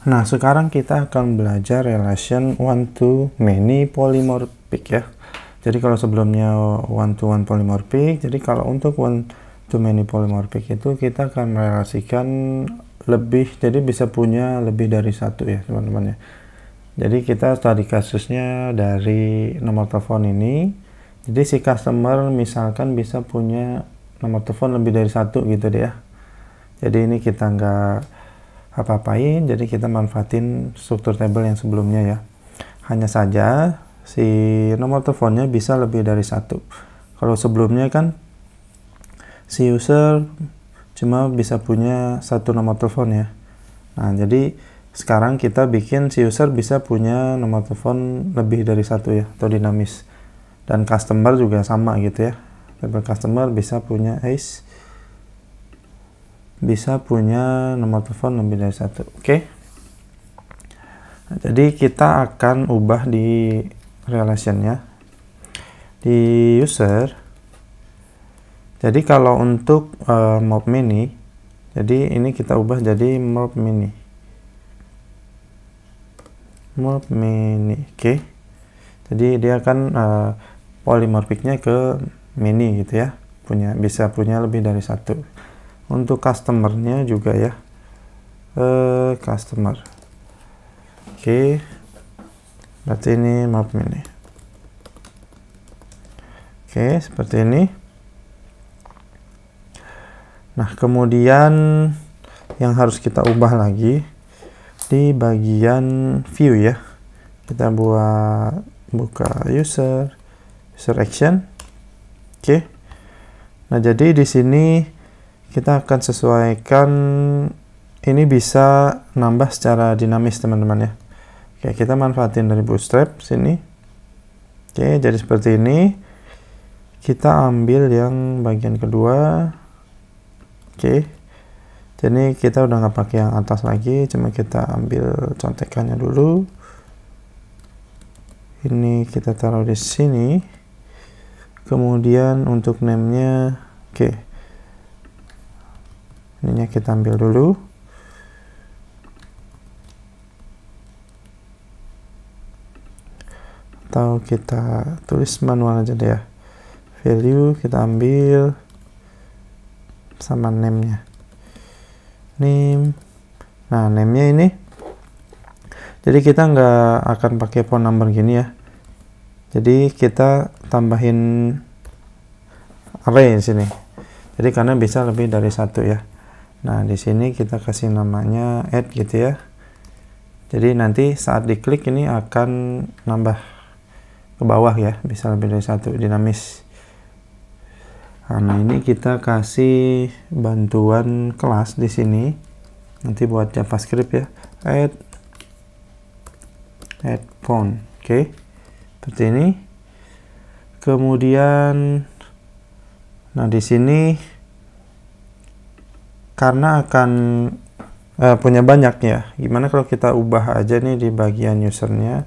Nah, sekarang kita akan belajar relation one to many polymorphic ya. Jadi kalau sebelumnya one to one polymorphic, jadi kalau untuk one to many polymorphic itu kita akan merelasikan lebih, jadi bisa punya lebih dari satu ya teman-teman ya. Jadi kita tadi kasusnya dari nomor telepon ini, jadi si customer misalkan bisa punya nomor telepon lebih dari satu gitu deh ya. Jadi ini kita nggak apa-apain, jadi kita manfaatin struktur table yang sebelumnya ya. Hanya saja si nomor teleponnya bisa lebih dari satu. Kalau sebelumnya kan si user cuma bisa punya satu nomor telepon ya. Nah, jadi sekarang kita bikin si user bisa punya nomor telepon lebih dari satu ya, atau dinamis. Dan customer juga sama gitu ya. Table customer bisa punya bisa punya nomor telepon lebih dari satu. Oke. Nah, jadi kita akan ubah di relationnya di user. Jadi kalau untuk mob many, jadi ini kita ubah jadi mob many. Oke. Jadi dia akan polymorphicnya ke many gitu ya, bisa punya lebih dari satu. Untuk customernya juga ya, customer. Oke, berarti ini mob many. Oke, seperti ini. Nah, kemudian yang harus kita ubah lagi di bagian view ya. Kita buka user action. Oke. Nah, jadi di sini kita akan sesuaikan, ini bisa nambah secara dinamis teman-teman ya. Oke, kita manfaatin dari Bootstrap sini. Oke, jadi seperti ini. Kita ambil yang bagian kedua. Oke, jadi kita udah nggak pakai yang atas lagi, cuma kita ambil contekannya dulu. Ini kita taruh di sini. Kemudian untuk name-nya, oke, ininya kita ambil dulu. Atau kita tulis manual aja deh ya. Value kita ambil sama name-nya. Name. Nah, name-nya ini. Jadi kita nggak akan pakai phone number gini ya. Jadi kita tambahin array di sini. Jadi karena bisa lebih dari satu ya. Nah, di sini kita kasih namanya add gitu ya. Jadi nanti saat diklik ini akan nambah ke bawah ya, bisa lebih dari satu, dinamis. Nah, ini kita kasih bantuan kelas di sini. Nanti buat JavaScript ya. Add phone. Oke. Seperti ini. Kemudian nah di sini karena akan punya banyak ya. Gimana kalau kita ubah aja nih di bagian usernya.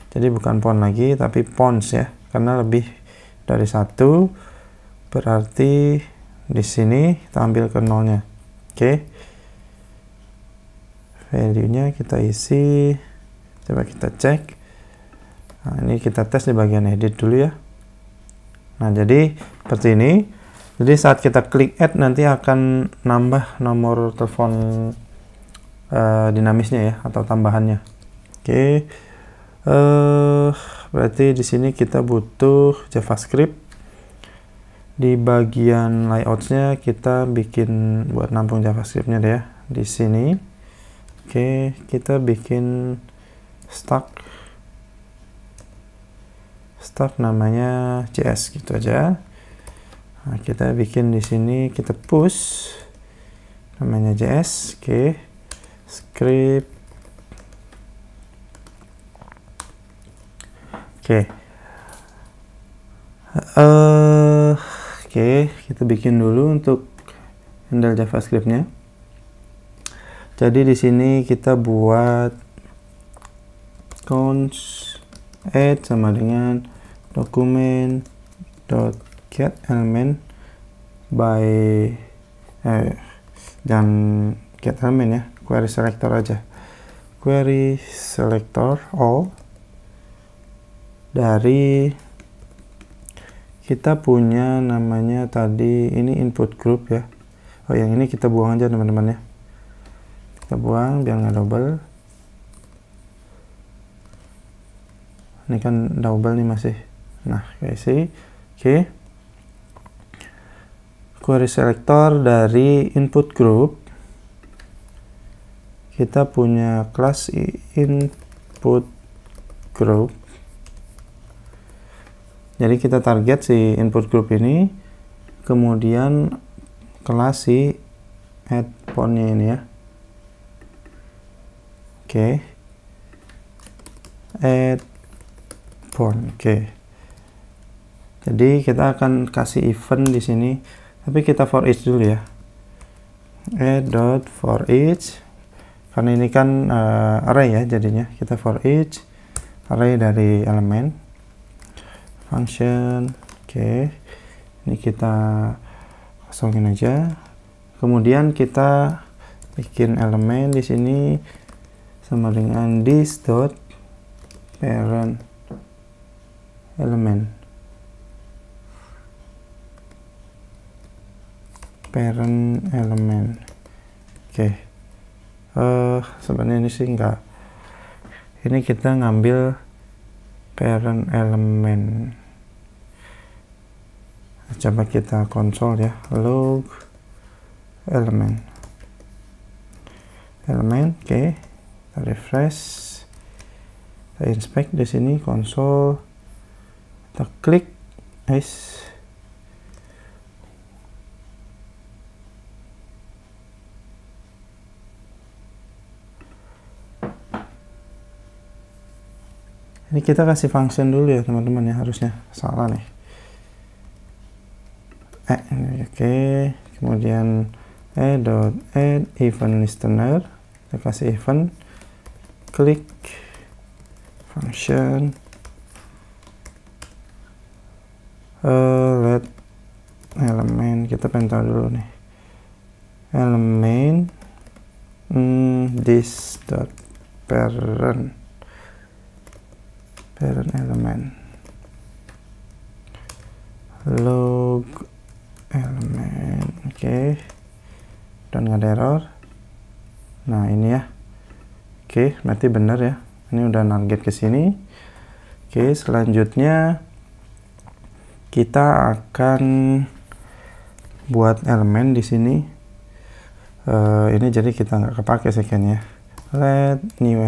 Jadi bukan phone lagi tapi phones ya. Karena lebih dari satu. Berarti di sini kita ambil ke nolnya. Oke. Value-nya kita isi. Coba kita cek. Nah, ini kita tes di bagian edit dulu ya. Nah, jadi seperti ini. Jadi saat kita klik add nanti akan nambah nomor telepon dinamisnya ya, atau tambahannya. Oke. Berarti di sini kita butuh JavaScript. Di bagian layoutsnya kita bikin buat nampung JavaScriptnya deh ya, di sini. Oke, kita bikin stack namanya JS gitu aja. Nah, kita bikin di sini, kita push namanya JS. Oke, script. Oke. Oke, kita bikin dulu untuk handle JavaScript-nya. Jadi di sini kita buat const add sama dengan document.get element by dan get element ya, query selector aja. query selector all dari kita punya namanya tadi ini input group ya. Oh, yang ini kita buang aja teman-teman ya. Kita buang biar nggak double. Ini kan double nih masih. Nah, kayak sih. Oke. Query selector dari input group. Kita punya kelas input group. Jadi kita target si input group ini, kemudian kelas si add point-nya ini ya. Oke. Add point. Oke. Jadi kita akan kasih event di sini, tapi kita for each dulu ya. Add dot for each. Karena ini kan array ya, jadinya kita for each array dari elemen function. Oke, ini kita kosongin aja. Kemudian kita bikin elemen di sini sama dengan this dot parent element, parent element. Oke. Sebenarnya ini sih enggak, ini kita ngambil parent element. Coba kita konsol ya, log element. Oke, kita refresh, kita inspect di sini konsol, kita klik nice. Ini kita kasih function dulu ya teman-teman ya, harusnya salah nih. Oke. Kemudian dot add event listener, kita kasih event, klik function, let elemen, kita pengen tahu dulu nih elemen this dot parent element, log element. Oke, dan nggak ada error. Nah ini ya. Oke, berarti benar ya, ini udah target ke sini. Oke, selanjutnya kita akan buat elemen di sini. Ini jadi kita nggak kepake sekian ya. Let new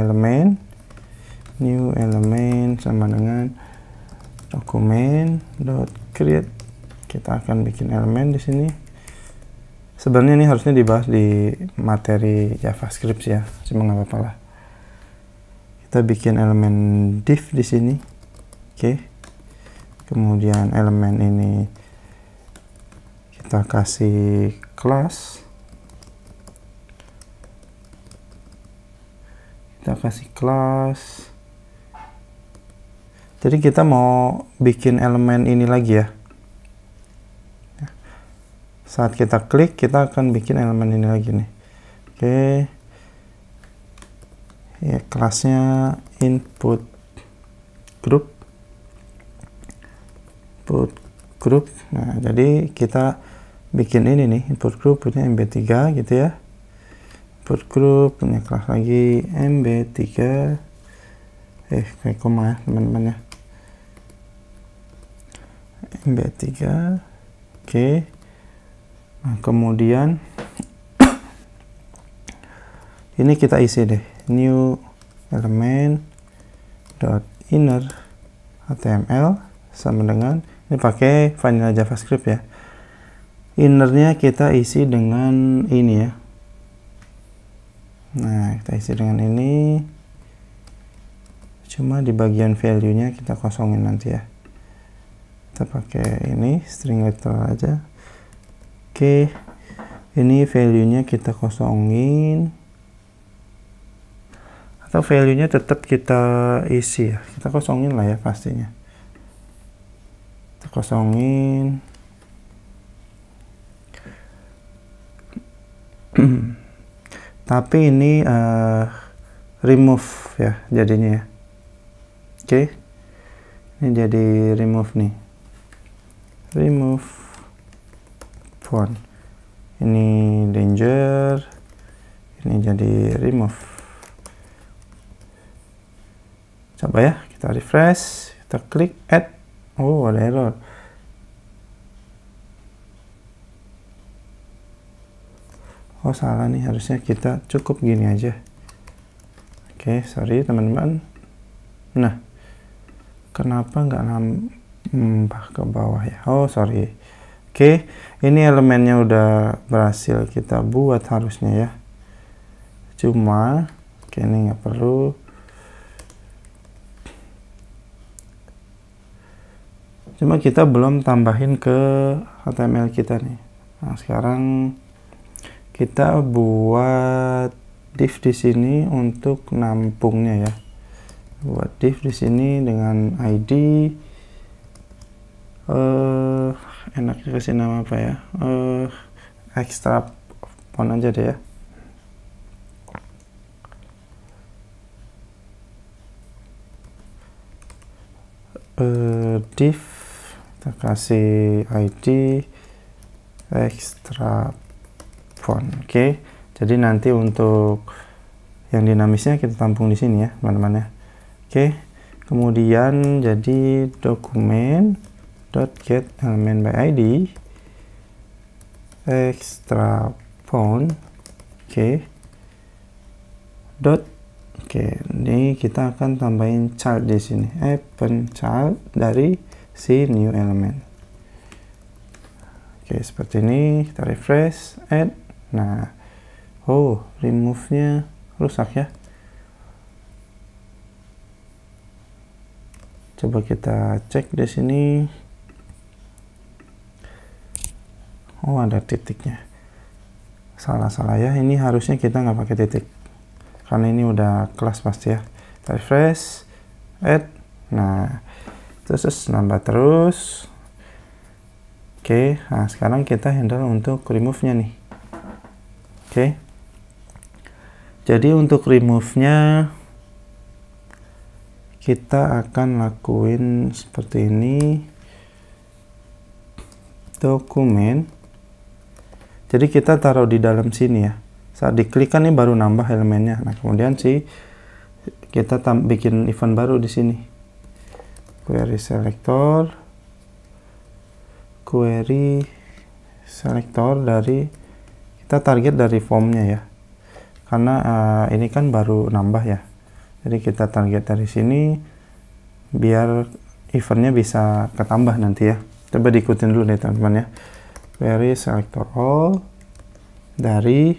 element sama dengan dokumen dot create. Kita akan bikin elemen di sini. Sebenarnya ini harusnya dibahas di materi JavaScript ya, cuma nggak apa-apa lah. Kita bikin elemen div di sini. Oke. Kemudian elemen ini kita kasih kelas. Jadi kita mau bikin elemen ini lagi ya. Saat kita klik, kita akan bikin elemen ini lagi nih. Oke. Ya, kelasnya input group. Nah, jadi kita bikin ini nih, input group punya MB3 gitu ya. Input group punya kelas lagi MB3. Kayak koma ya teman-teman ya. MB3. Oke. Nah, kemudian ini kita isi deh, new element dot inner HTML sama dengan ini pakai vanilla JavaScript ya. Innernya kita isi dengan ini ya. Nah, kita isi dengan ini. Cuma di bagian value-nya kita kosongin nanti ya. Kita pakai ini string literal aja. Oke, ini value-nya kita kosongin, atau value-nya tetap kita isi ya. Kita kosongin lah ya pastinya. Kita kosongin. Tapi ini remove ya jadinya ya. Oke, ini jadi remove nih, remove font. Ini danger, ini jadi remove. Coba ya, kita refresh, kita klik add. Oh, ada error. Oh, salah nih, harusnya kita cukup gini aja. Oke, sorry teman-teman. Nah, kenapa nggak nambah ke bawah ya? Oh, sorry. Oke, ini elemennya udah berhasil kita buat harusnya ya. Cuma, oke, ini nggak perlu. Cuma kita belum tambahin ke HTML kita nih. Nah, sekarang kita buat div di sini untuk nampungnya ya. Buat div di sini dengan ID. Enaknya kasih nama apa ya? Extra font aja deh ya. Div, kita kasih ID extra font. Oke, jadi nanti untuk yang dinamisnya kita tampung di sini ya teman-teman ya. Oke, kemudian jadi dokumen .get element by ID extra font. Oke, ini kita akan tambahin child di sini, append child dari si new element. Oke, seperti ini. Kita refresh, add. Nah, oh, remove-nya rusak ya. Coba kita cek di sini. Oh, ada titiknya. Salah ya. Ini harusnya kita nggak pakai titik. Karena ini udah kelas pasti ya. Kita refresh, add. Nah, terus nambah terus. Oke, nah sekarang kita handle untuk remove-nya nih. Oke, jadi untuk remove-nya kita akan lakuin seperti ini. Dokumen. Jadi kita taruh di dalam sini ya. Saat diklik kan ini baru nambah elemennya. Nah, kemudian kita bikin event baru di sini. Query selector dari kita target dari formnya ya, karena ini kan baru nambah ya, jadi kita target dari sini biar eventnya bisa ketambah nanti ya. Coba diikutin dulu nih teman-teman ya. Query selector all dari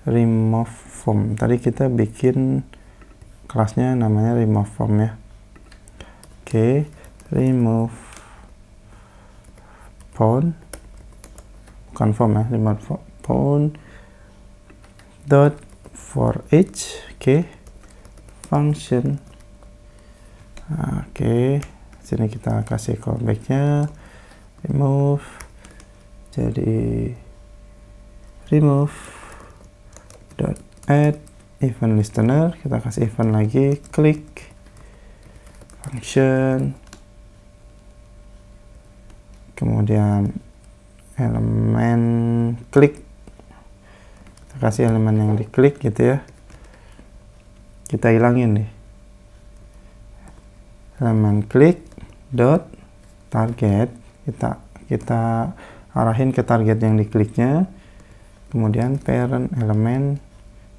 remove form. Tadi kita bikin kelasnya namanya remove form ya. Oke, remove font, bukan form ya, remove font dot for each. Oke, function. Oke, sini kita kasih callbacknya remove, jadi remove dot add event listener. Kita kasih event lagi, klik function, kemudian elemen klik, kita kasih elemen yang diklik gitu ya. Kita hilangin nih elemen klik dot target, kita arahin ke target yang dikliknya, kemudian parent element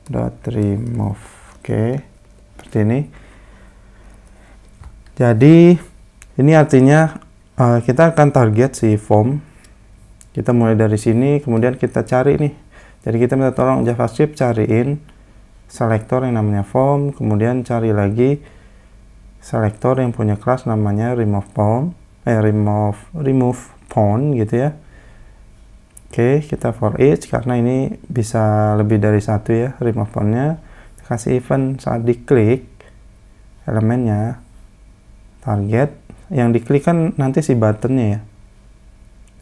dot remove. Oke, seperti ini. Jadi ini artinya kita akan target si form. Kita mulai dari sini, kemudian kita cari nih. Jadi kita minta tolong JavaScript cariin selektor yang namanya form, kemudian cari lagi selektor yang punya kelas namanya remove font gitu ya. Oke, kita for each karena ini bisa lebih dari satu ya remove fontnya. Kasih event saat diklik elemennya target, yang diklik kan nanti si buttonnya ya.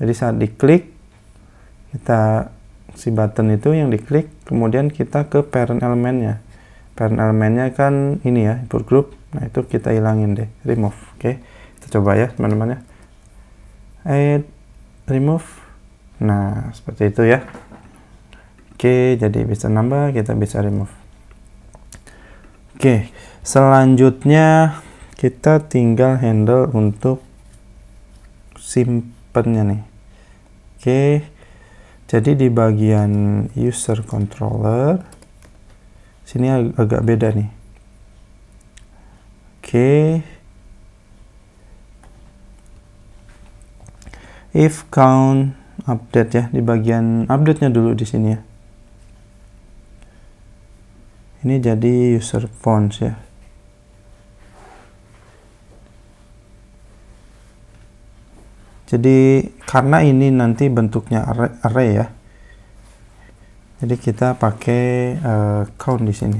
Jadi saat diklik kita si button itu yang diklik, kemudian kita ke parent elemennya. parent elemennya kan ini ya, input group. Nah itu kita hilangin deh, remove. Oke, kita coba ya teman-teman ya, add, remove. Nah seperti itu ya. Oke, jadi bisa nambah, kita bisa remove. Oke, selanjutnya kita tinggal handle untuk simpennya nih. Oke, jadi di bagian user controller sini agak beda nih. Oke, if count update ya, di bagian update nya dulu di sini ya. Ini jadi user fonts ya. Jadi karena ini nanti bentuknya array ya, jadi kita pakai count di sini,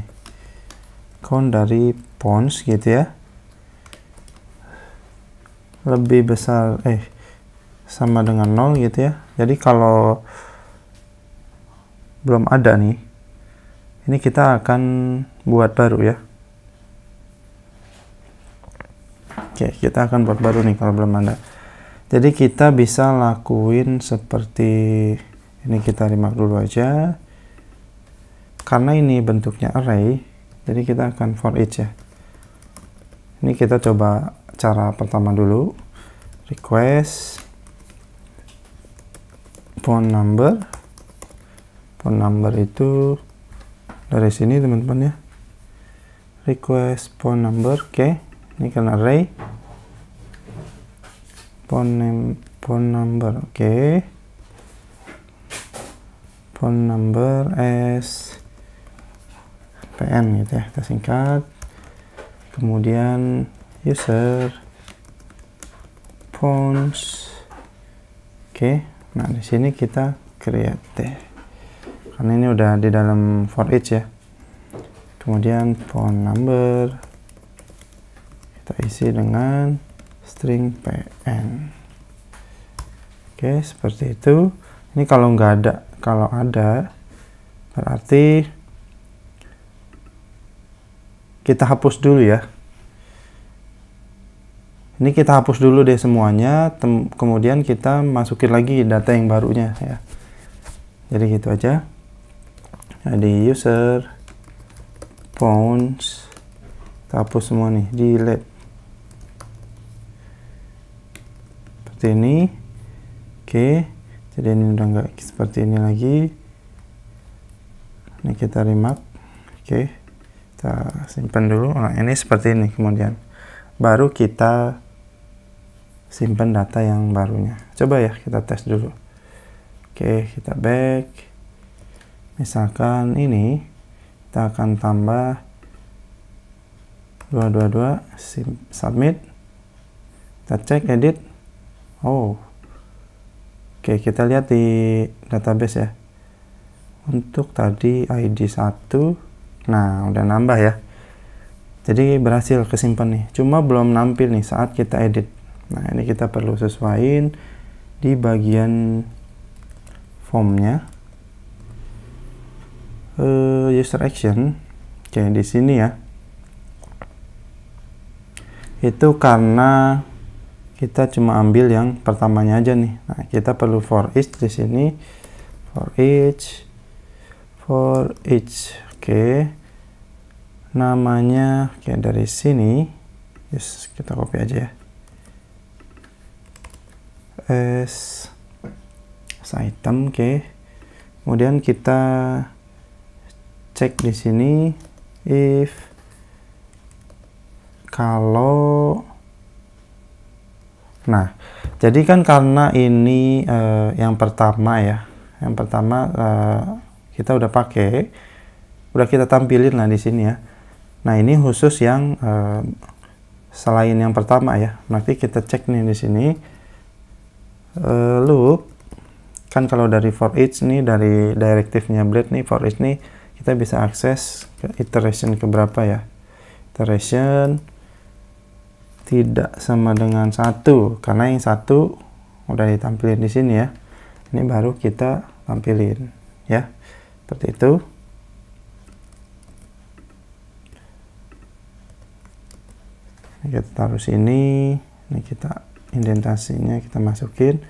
count dari fonts gitu ya, lebih besar sama dengan 0 gitu ya. Jadi kalau belum ada nih, ini kita akan buat baru ya. Oke, kita akan buat baru nih kalau belum ada. Jadi kita bisa lakuin seperti ini, kita remark dulu aja. Karena ini bentuknya array, jadi kita akan for each ya. Ini kita coba cara pertama dulu. Request phone number. Phone number itu dari sini teman-teman ya. Request phone number, oke. Ini kan array. Phone number, oke. Phone number as PN gitu ya, kita singkat. Kemudian user phones, oke. Nah di sini kita create deh, karena ini udah di dalam for each ya. Kemudian phone number kita isi dengan string PN. Oke, seperti itu. Ini kalau nggak ada, kalau ada berarti kita hapus dulu ya. Ini kita hapus dulu deh semuanya, kemudian kita masukin lagi data yang barunya ya. Jadi gitu aja. Jadi user phones, kita hapus semua nih, delete. Seperti ini. Oke, jadi ini udah nggak seperti ini lagi. Ini kita remark. Oke, kita simpan dulu. Nah ini seperti ini, kemudian baru kita simpan data yang barunya. Coba ya kita tes dulu. Oke, kita back. Misalkan ini kita akan tambah 222, submit. Kita cek edit. Oh, oke, kita lihat di database ya. Untuk tadi ID 1, nah udah nambah ya. Jadi berhasil kesimpan nih. Cuma belum nampil nih saat kita edit. Nah ini kita perlu sesuaiin di bagian formnya. User action, oke di sini ya. Itu karena kita cuma ambil yang pertamanya aja nih. Nah, kita perlu for each di sini. For each. Oke. Namanya kayak dari sini. Yes, kita copy aja ya. As item, oke. Kemudian kita cek di sini if kalau. Nah, jadi kan karena ini yang pertama ya, yang pertama kita udah pakai, udah kita tampilin lah di sini ya. Nah ini khusus yang selain yang pertama ya. Nanti kita cek nih di sini loop. Kan kalau dari for each nih, dari direktifnya Blade nih, for each nih kita bisa akses ke iteration keberapa ya. Iteration tidak sama dengan 1 karena yang 1 udah ditampilin di sini ya. Ini baru kita tampilin ya, seperti itu. kita taruh sini. Ini kita indentasinya kita masukin,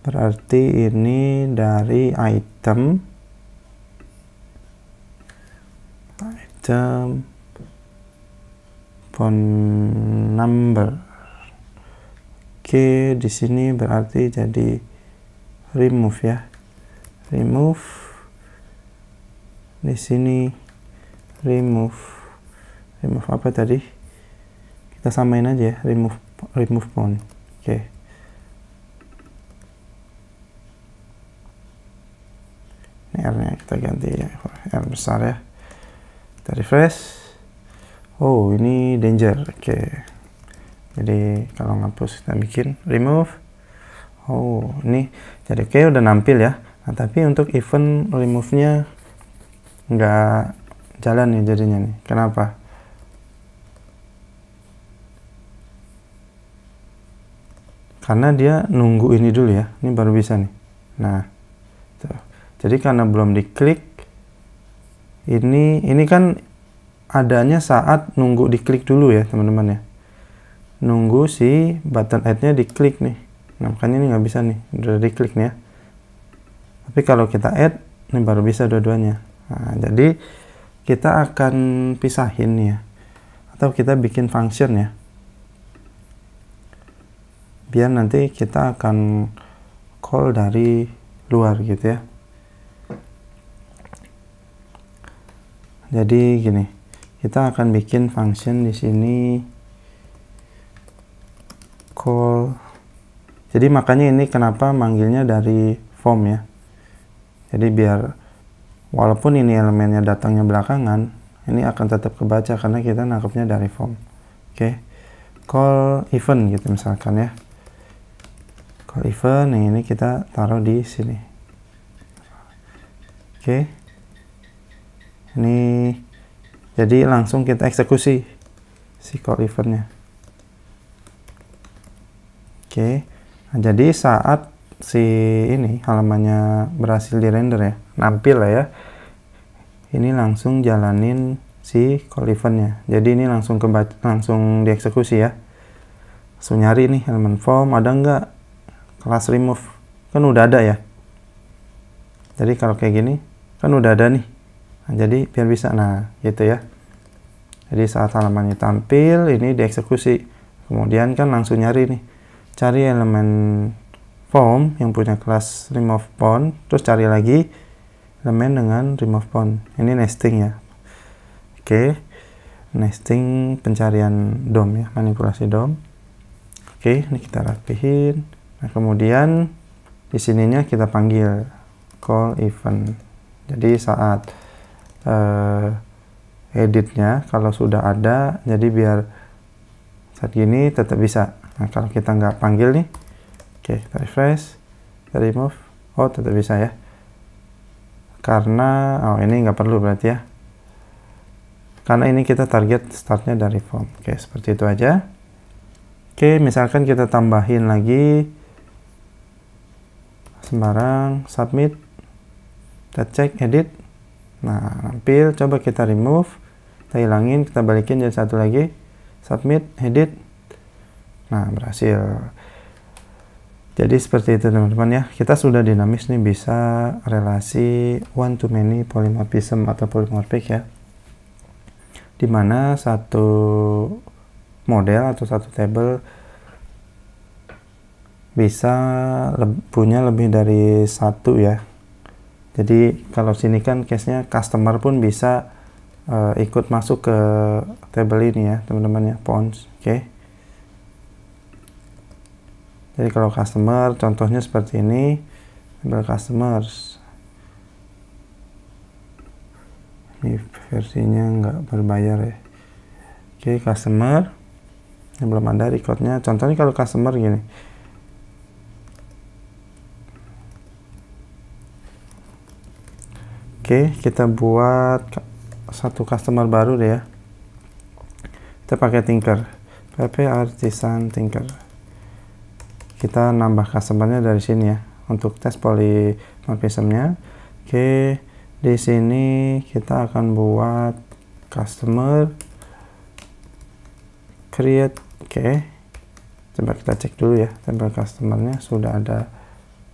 berarti ini dari item font number. Oke, di sini berarti jadi remove ya, remove. Di sini remove apa tadi, kita samain aja ya, remove font. Oke, ini R nya kita ganti ya, R besar ya. Kita refresh. Oh, ini danger. Oke, jadi kalau ngapus kita bikin remove. Oh, ini jadi oke, udah nampil ya. Nah, tapi untuk event remove nya nggak jalan nih jadinya nih. Kenapa? Karena dia nunggu ini dulu ya, ini baru bisa nih. Nah, tuh. Jadi karena belum diklik, ini kan adanya saat nunggu diklik dulu ya teman-teman ya, nunggu si button add-nya diklik nih. Nah, makanya ini nggak bisa nih, udah diklik nih ya. Tapi kalau kita add, ini baru bisa dua-duanya. Nah, jadi kita akan pisahin nih ya, atau kita bikin function ya, biar nanti kita akan call dari luar gitu ya. Jadi gini, kita akan bikin function di sini call. Jadi makanya ini kenapa manggilnya dari form ya. Jadi biar walaupun ini elemennya datangnya belakangan, ini akan tetap kebaca karena kita nangkepnya dari form. Oke, call event gitu misalkan ya. Call event yang ini kita taruh di sini. Oke, ini jadi langsung kita eksekusi si call eventnya. Oke, nah, jadi saat si ini halamannya berhasil di render ya, nampil lah ya, ini langsung jalanin si call eventnya. Jadi ini langsung langsung dieksekusi ya. Langsung nyari nih elemen form ada nggak, kelas remove kan udah ada ya. Jadi kalau kayak gini kan udah ada nih. Nah, jadi biar bisa, nah gitu ya. Jadi saat halamannya tampil ini dieksekusi, kemudian kan langsung nyari nih, cari elemen form yang punya kelas remove font, terus cari lagi elemen dengan remove font. Ini nesting ya. Oke, nesting pencarian DOM ya, manipulasi DOM. Oke, ini kita rapihin. Nah, kemudian di sininya kita panggil call event. Jadi saat editnya kalau sudah ada, jadi biar saat gini tetap bisa. Nah, kalau kita nggak panggil nih, oke, kita refresh, kita remove, oh tetap bisa ya, karena oh ini nggak perlu berarti ya, karena ini kita target startnya dari form. Oke, seperti itu aja. Oke, misalkan kita tambahin lagi sembarang submit, kita cek edit. Nah, nampil, coba kita remove, kita hilangin, kita balikin jadi satu lagi, submit, edit. Nah, berhasil. Jadi seperti itu teman-teman ya, kita sudah dinamis nih, bisa relasi one to many polymorphism atau polymorphic ya, dimana satu model atau satu table bisa punya lebih dari satu ya. Jadi kalau sini kan case-nya customer pun bisa ikut masuk ke table ini ya teman-teman ya, fonts. Oke. Jadi kalau customer contohnya seperti ini, table customers. Ini versinya nggak berbayar ya. Oke, customer. Ini belum ada recordnya. Contohnya kalau customer gini. Oke, kita buat satu customer baru deh ya. Kita pakai Tinker, PP Artisan Tinker. Kita nambah customernya dari sini ya, untuk tes polymorphismnya. Oke, di sini kita akan buat customer create Oke, coba kita cek dulu ya, tempel customernya sudah ada.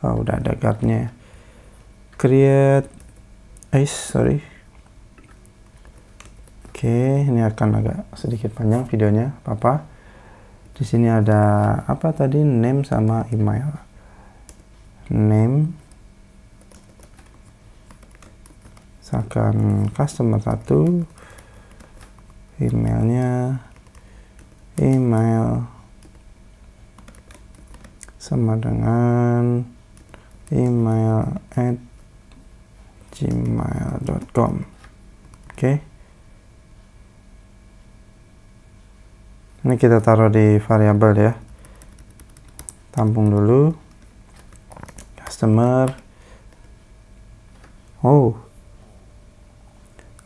Udah ada guardnya. Create sorry. Oke, ini akan agak sedikit panjang videonya, Papa. Di sini ada apa tadi? Name sama email. Name, misalkan customer 1, emailnya email sama dengan email @gmail.com. Oke. Ini kita taruh di variabel ya. Tampung dulu. Customer.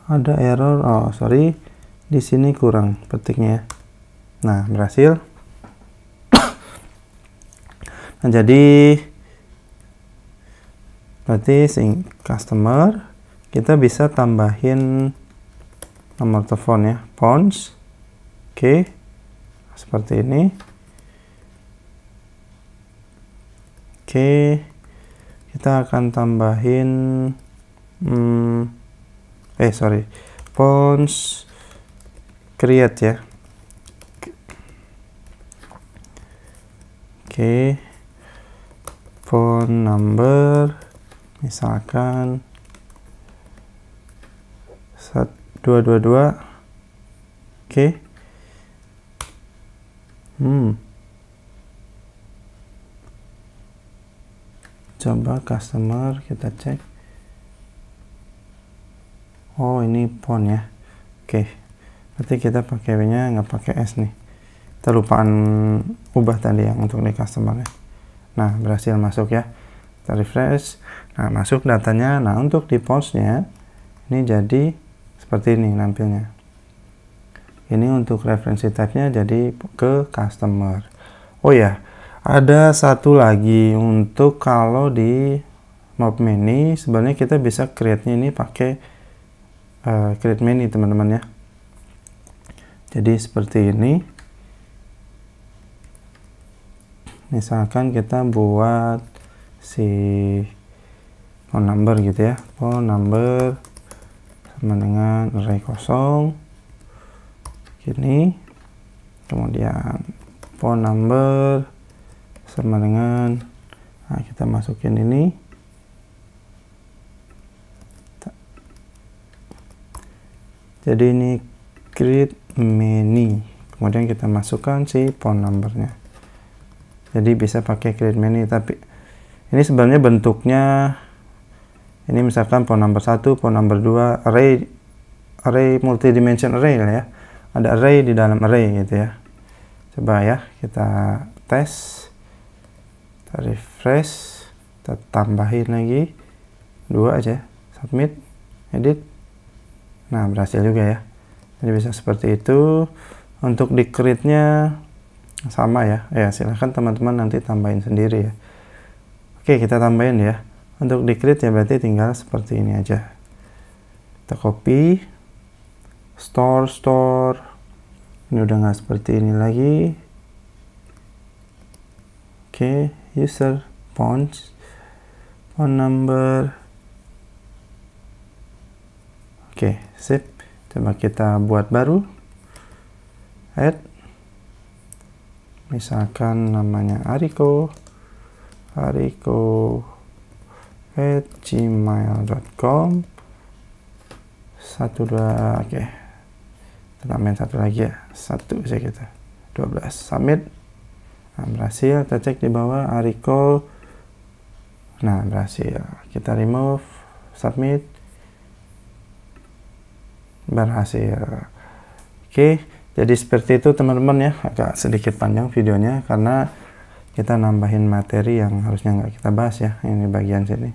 Ada error. Sorry. Di sini kurang petiknya ya. Nah, berhasil. Nah, jadi berarti customer kita bisa tambahin nomor telepon ya, phones. Oke, seperti ini. Oke, kita akan tambahin phones create ya. Oke, phone number misalkan 222. Oke. Coba customer kita cek. Ini phone ya. Oke, berarti kita pakai W-nya nggak pakai S nih. Kita lupaan ubah tadi yang untuk di customer ya. Nah, berhasil masuk ya. Kita refresh. Nah, masuk datanya. Nah, untuk di phones-nya ini jadi seperti ini nampilnya. Ini untuk referensi type-nya jadi ke customer. Oh ya, ada satu lagi untuk kalau di mob menu sebenarnya kita bisa create-nya ini pakai create menu teman-teman ya. Jadi seperti ini. Misalkan kita buat si phone number gitu ya. Phone number sama dengan array kosong. Gini. Kemudian phone number sama dengan kita masukin ini. Jadi ini create menu. Kemudian kita masukkan si phone numbernya. Jadi bisa pakai create menu, tapi ini sebenarnya bentuknya ini misalkan phone number 1, phone number 2, array multidimension array lah ya. Ada array di dalam array gitu ya. Coba ya kita tes, kita refresh, kita tambahin lagi 2 aja, submit, edit. Nah, berhasil juga ya. Jadi bisa seperti itu. Untuk di create-nya sama ya. Silahkan teman-teman nanti tambahin sendiri ya. Oke, kita tambahin ya. Untuk di create ya berarti tinggal seperti ini aja. Kita copy, store. Ini udah nggak seperti ini lagi. Oke, user, phone number. Oke, sip. Coba kita buat baru. Add. Misalkan namanya Ariko @gmail.com 12. Oke, kita tambahin satu lagi ya, 1 aja kita 12, submit. Nah, berhasil. Kita cek di bawah Ariko. Nah, berhasil. Kita remove, submit, berhasil. Oke, jadi seperti itu teman-teman ya. Agak sedikit panjang videonya karena kita nambahin materi yang harusnya nggak kita bahas ya, ini bagian sini.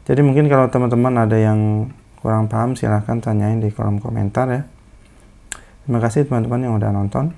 Jadi mungkin kalau teman-teman ada yang kurang paham silahkan tanyain di kolom komentar ya. Terima kasih teman-teman yang udah nonton.